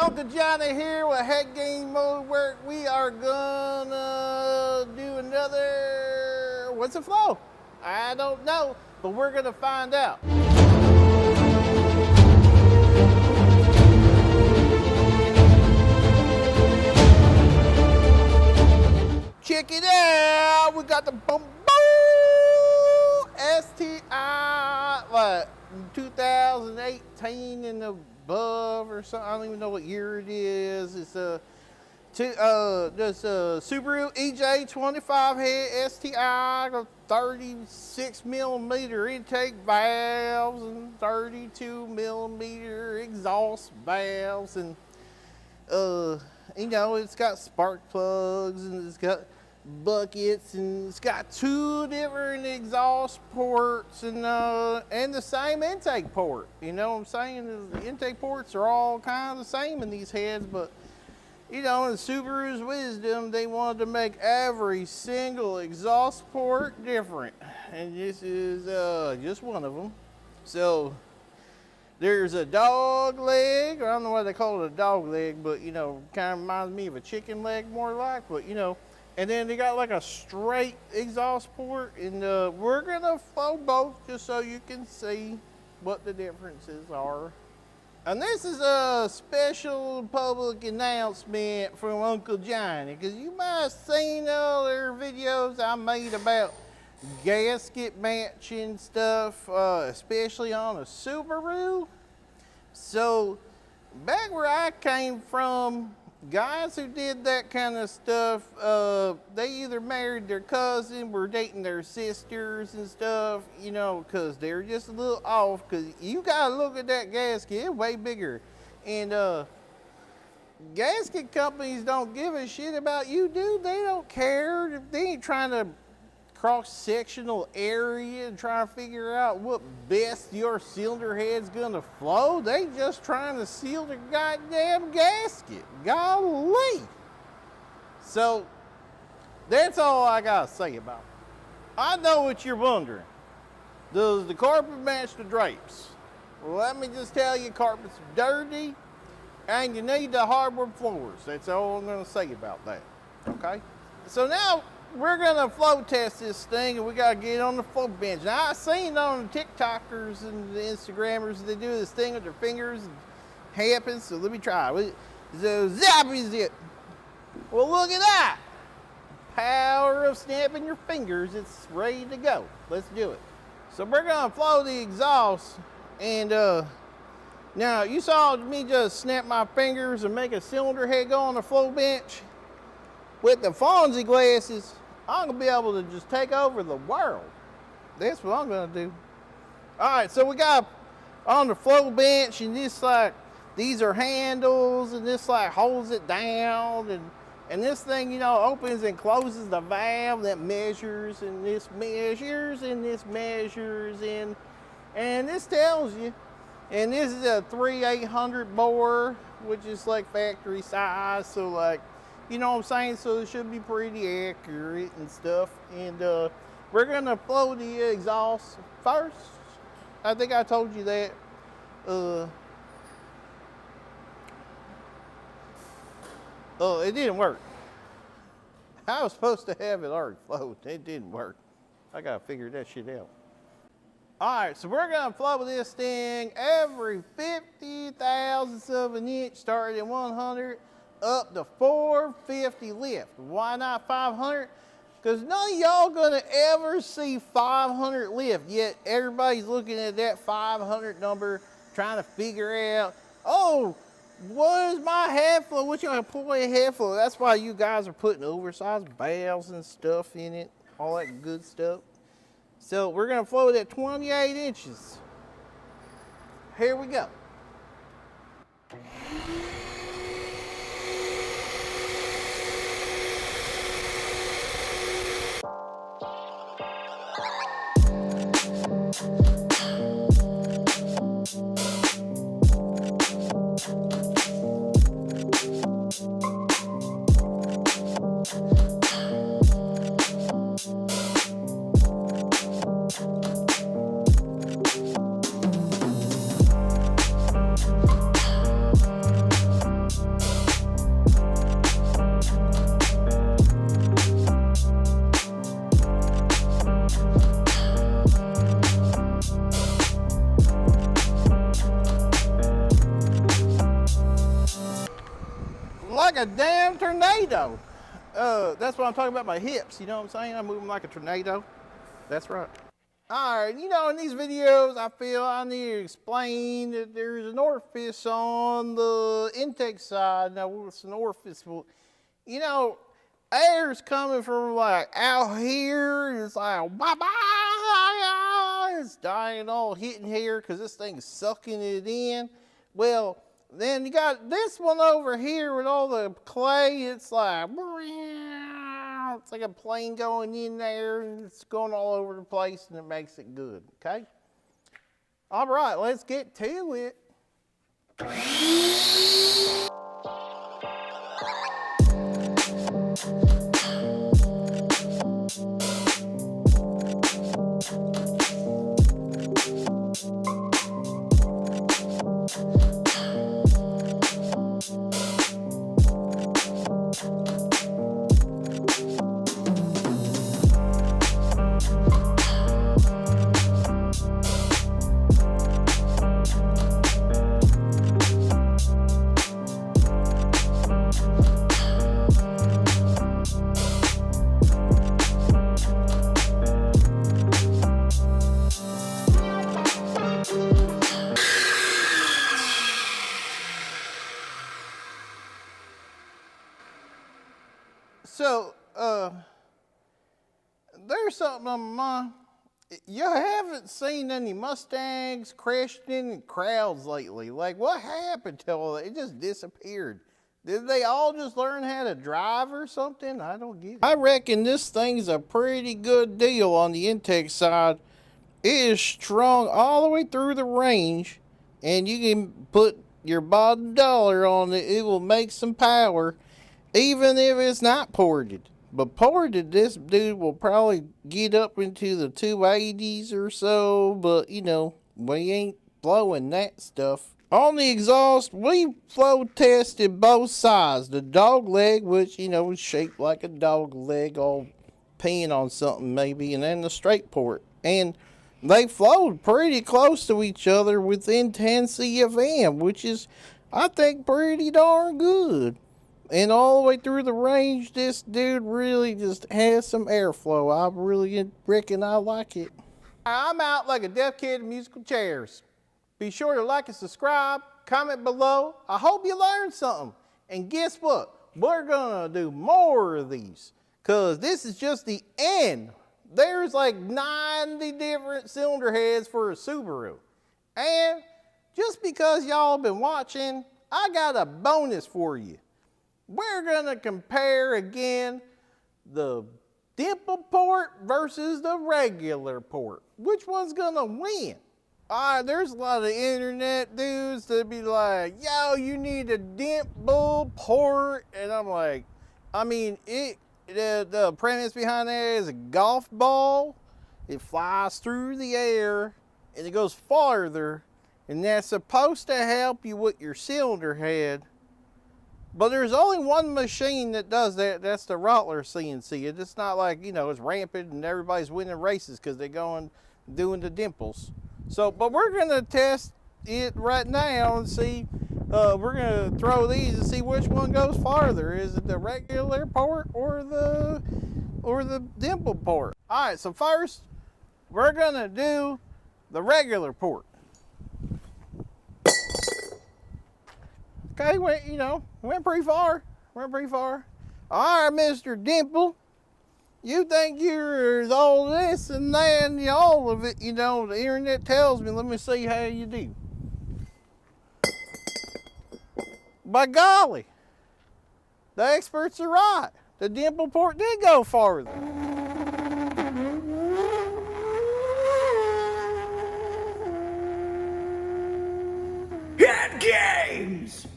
Uncle Johnny here with Head Game Mode Work. We are gonna do another, what's the flow? I don't know, but we're gonna find out. Check it out, we got the Bumbo STI, what, 2018 and above or something. I don't even know what year it is. It's a Subaru N25 head STI, 36 millimeter intake valves and 32 millimeter exhaust valves, and you know, it's got spark plugs and it's got buckets and it's got two different exhaust ports and the same intake port. You know what I'm saying? The intake ports are all kind of the same in these heads, but you know, in Subaru's wisdom, they wanted to make every single exhaust port different, and this is just one of them. So there's a dog leg, or I don't know why they call it a dog leg, but you know, kind of reminds me of a chicken leg more like, but you know, and then they got like a straight exhaust port, and we're gonna flow both just so you can see what the differences are. And this is a special public announcement from Uncle Johnny, because you might have seen other videos I made about gasket matching stuff, especially on a Subaru. So back where I came from, guys who did that kind of stuff, they either married their cousin, were dating their sisters and stuff, you know, because they're just a little off, because you gotta look at that gasket, it's way bigger. And gasket companies don't give a shit about you, dude. They don't care. They ain't trying to cross-sectional area and try to figure out what best your cylinder head's gonna flow. They just trying to seal the goddamn gasket. Golly. So that's all I gotta say about it. I know what you're wondering. Does the carpet match the drapes? Well, let me just tell you, carpet's dirty and you need the hardwood floors. That's all I'm gonna say about that, okay? So now we're gonna flow test this thing, and we gotta get on the flow bench. Now I seen on the TikTokers and the Instagrammers, they do this thing with their fingers and happens. So let me try. So zappy zip. Well, look at that. Power of snapping your fingers. It's ready to go. Let's do it. So we're gonna flow the exhaust, and now you saw me just snap my fingers and make a cylinder head go on the flow bench. With the Fonzie glasses, I'm gonna be able to just take over the world. That's what I'm gonna do. All right, so we got on the flow bench, and this like, these are handles, and this like holds it down, and this thing, you know, opens and closes the valve that measures, and this measures, and this measures, and this tells you. And this is a 3800 bore, which is like factory size, so like, you know what I'm saying? So it should be pretty accurate and stuff. And we're gonna flow the exhaust first. I think I told you that. It didn't work. I was supposed to have it already flowed. It didn't work. I gotta figure that shit out. All right, so we're gonna flow this thing every 50 thousandths of an inch, starting at 100. Up to 450 lift. Why not 500? Because none of y'all gonna ever see 500 lift, yet everybody's looking at that 500 number, trying to figure out, oh, what is my head flow? What you gonna pull a head flow? That's why you guys are putting oversized valves and stuff in it, all that good stuff. So we're gonna flow it at 28 inches. Here we go. like a damn tornado. That's what I'm talking about, my hips. You know what I'm saying? I'm moving like a tornado. That's right. All right, you know, in these videos, I feel I need to explain that there's an orifice on the intake side. Now, what's an orifice? Well, you know, air's coming from like out here, and it's like, it's dying all hitting here because this thing's sucking it in. Well, then you got this one over here with all the clay. It's like a plane going in there, and it's going all over the place, and it makes it good, okay? All right, let's get to it. So, there's something on my mind. You haven't seen any Mustangs crashing in crowds lately. Like, what happened to all that? It just disappeared. Did they all just learn how to drive or something? I don't get it. I reckon this thing's a pretty good deal on the intake side. It is strong all the way through the range, and you can put your bottom dollar on it. It will make some power, even if it's not ported. But ported, this dude will probably get up into the 280s or so, but you know, we ain't blowing that stuff. On the exhaust, we flow tested both sides. The dog leg, which, you know, is shaped like a dog leg, all peeing on something maybe, and then the straight port. And they flowed pretty close to each other within 10 CFM, which is, I think, pretty darn good. And all the way through the range, this dude really just has some airflow. I really reckon I like it. I'm out like a deaf kid in musical chairs. Be sure to like and subscribe, comment below. I hope you learned something. And guess what? We're gonna do more of these, because this is just the end. There's like 90 different cylinder heads for a Subaru. And just because y'all been watching, I got a bonus for you. We're gonna compare again the Dimple port versus the regular port. Which one's gonna win? There's a lot of internet dudes that be like, yo, you need a Dimple port. And I'm like, I mean, the premise behind that is a golf ball. It flies through the air and it goes farther. And that's supposed to help you with your cylinder head. But there's only one machine that does that. That's the Rottler CNC. It's not like, you know, it's rampant and everybody's winning races because they're going doing the dimples. So, but we're going to test it right now and see. We're going to throw these and see which one goes farther. Is it the regular port or the Dimple port? All right, so first we're going to do the regular port. Okay, went pretty far. All right, Mr. Dimple, you think you're all this and that and all of it, you know, the internet tells me. Let me see how you do. By golly, the experts are right. The Dimple port did go farther. Head games!